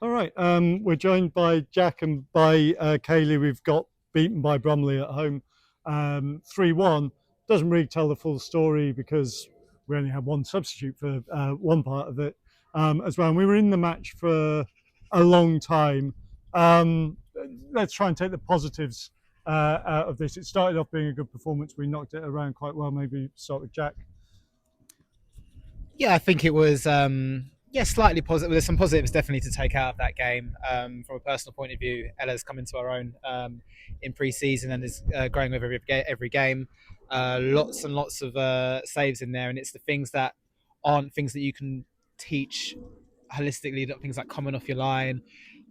All right. We're joined by Jack and by Kaylee. We've got beaten by Bromley at home 3-1. Doesn't really tell the full story because we only had one substitute for one part of it as well. And we were in the match for a long time. Um, let's try and take the positives out of this. It started off being a good performance. We knocked it around quite well. Maybe start with Jack. Yeah, I think it was slightly positive. There's some positives definitely to take out of that game. From a personal point of view, Ella's come into our own in pre-season and is growing with every game. Lots and lots of saves in there, and it's the things that aren't things that you can teach holistically. Things like coming off your line,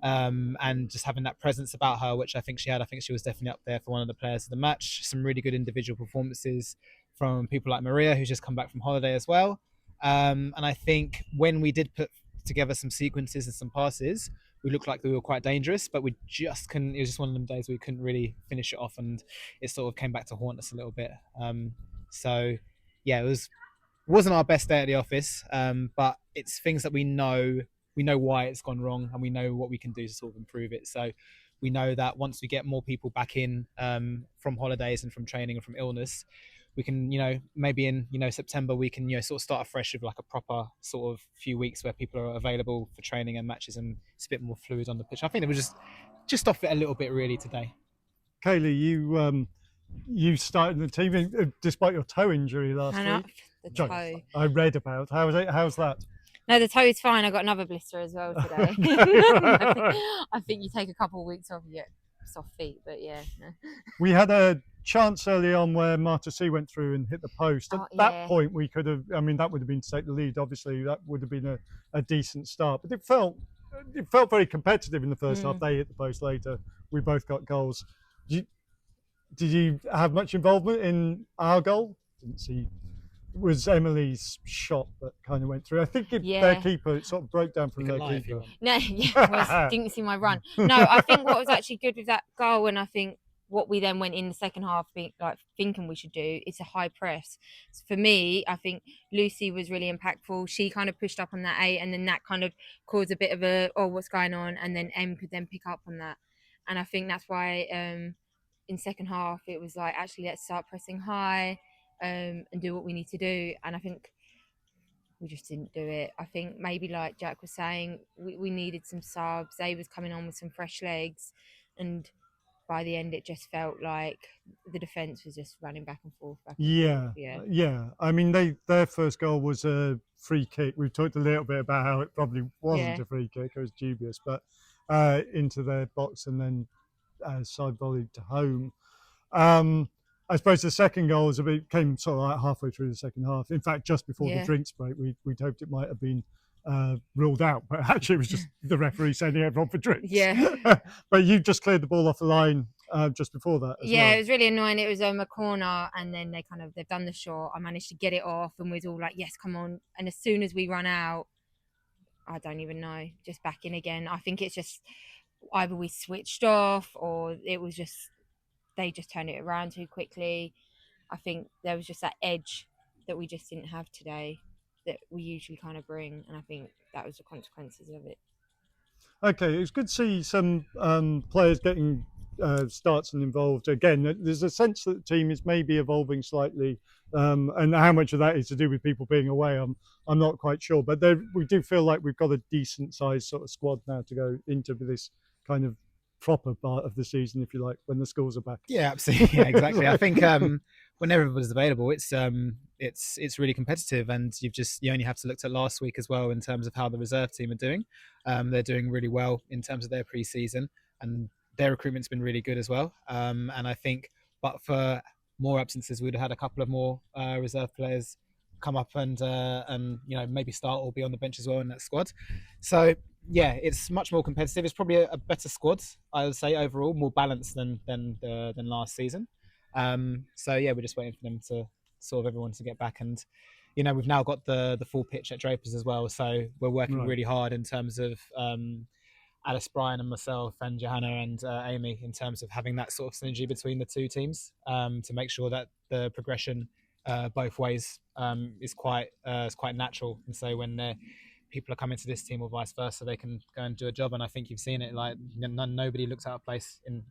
and just having that presence about her, which I think she had. I think she was definitely up there for one of the players of the match. Some really good individual performances from people like Maria, who's just come back from holiday as well. And I think when we did put together some sequences and some passes, we looked like we were quite dangerous, but we just couldn't. It was just one of them days we couldn't really finish it off, and it sort of came back to haunt us a little bit. So yeah, wasn't our best day at the office, but it's things that we know why it's gone wrong, and we know what we can do to sort of improve it. So we know that once we get more people back in from holidays and from training and from illness, we can, maybe in, September, we can, sort of start afresh with like a proper sort of few weeks where people are available for training and matches, and it's a bit more fluid on the pitch. I think it was just off it a little bit really today. Kaylee, you started the team despite your toe injury last week. The toe. I read about. How's that? No, the toe is fine. I got another blister as well today. I think you take a couple of weeks off, you get soft feet, but yeah. We had a chance early on where Marta C went through and hit the post. At that point, we could have. I mean, that would have been to take the lead. Obviously, that would have been a decent start. But it felt very competitive in the first half. They hit the post later. We both got goals. Did you have much involvement in our goal? Didn't see. It was Emily's shot that kind of went through. I think their keeper, it sort of broke down from their keeper. No, didn't see my run. No, I think what was actually good with that goal, and I think what we then went in the second half thinking we should do, it's a high press. So for me, I think Lucy was really impactful. She kind of pushed up on that 8, and then that kind of caused a bit of what's going on, and then Em could then pick up on that. And I think that's why in second half it was like, actually, let's start pressing high and do what we need to do. And I think we just didn't do it. I think maybe like Jack was saying, we needed some subs. They was coming on with some fresh legs, and by the end it just felt like the defence was just running back and forth. Yeah. I mean, their first goal was a free kick. We've talked a little bit about how it probably wasn't a free kick. It was dubious, but into their box and then side volleyed to home. I suppose the second goal came sort of like halfway through the second half. In fact, just before the drinks break, we'd hoped it might have been ruled out, but actually it was just the referee sending everyone for drinks. Yeah. But you just cleared the ball off the line just before that. As well. It was really annoying. It was a corner, and then they've done the shot. I managed to get it off, and we was all like, yes, come on. And as soon as we run out, I don't even know, just back in again. I think it's just either we switched off, or it was just they just turned it around too quickly. I think there was just that edge that we just didn't have today that we usually kind of bring, and I think that was the consequences of it. Okay, it's good to see some players getting starts and involved. Again, there's a sense that the team is maybe evolving slightly, and how much of that is to do with people being away, I'm not quite sure. But we do feel like we've got a decent sized sort of squad now to go into this kind of proper part of the season, if you like, when the schools are back. Yeah, absolutely. Yeah, exactly. I think when everybody's available, it's really competitive, and you only have to look at last week as well in terms of how the reserve team are doing. They're doing really well in terms of their pre-season, and their recruitment's been really good as well. And I think, but for more absences, we'd have had a couple of more reserve players come up and maybe start or be on the bench as well in that squad. So yeah, it's much more competitive. It's probably a better squad, I would say, overall, more balanced than last season. So yeah, we're just waiting for them to sort of everyone to get back, and we've now got the full pitch at Drapers as well. So we're working really hard in terms of Alice, Brian, and myself, and Johanna and Amy, in terms of having that sort of synergy between the two teams to make sure that the progression both ways is quite natural. And so when they're people are coming to this team or vice versa, they can go and do a job. And I think you've seen it. Like nobody looks out of place in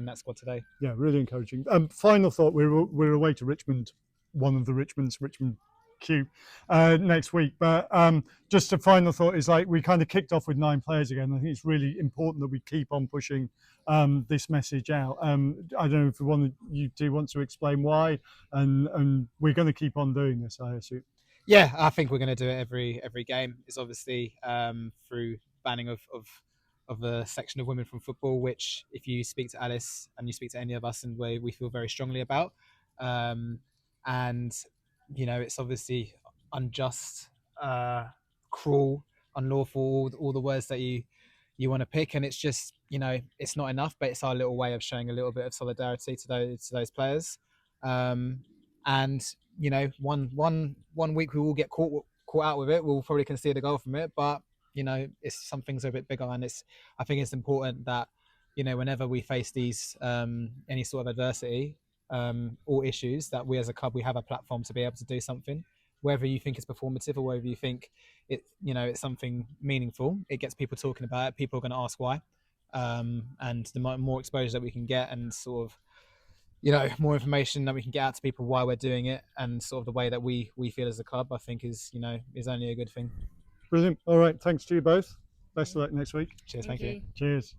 that squad today. Yeah, really encouraging. Final thought: we're away to Richmond, one of the Richmond Q next week. But just a final thought is like we kind of kicked off with 9 players again. I think it's really important that we keep on pushing this message out. I don't know if you do want to explain why, and we're going to keep on doing this, I assume. Yeah, I think we're going to do it every game. It's obviously through banning of a section of women from football, which if you speak to Alice and you speak to any of us, and we feel very strongly about. And it's obviously unjust, cruel, unlawful, all the words that you want to pick, and it's just it's not enough, but it's our little way of showing a little bit of solidarity to those players. And one week we will get caught out with it. We'll probably concede a goal from it, but it's some things are a bit bigger, and I think it's important that whenever we face these any sort of adversity or issues, that we as a club, we have a platform to be able to do something. Whether you think it's performative or whether you think it's something meaningful, it gets people talking about it. People are going to ask why, and the more exposure that we can get, and sort of more information that we can get out to people why we're doing it, and sort of the way that we feel as a club, I think is only a good thing. Brilliant. All right, thanks to you both. Best of luck next week. Cheers. Thank you. Cheers.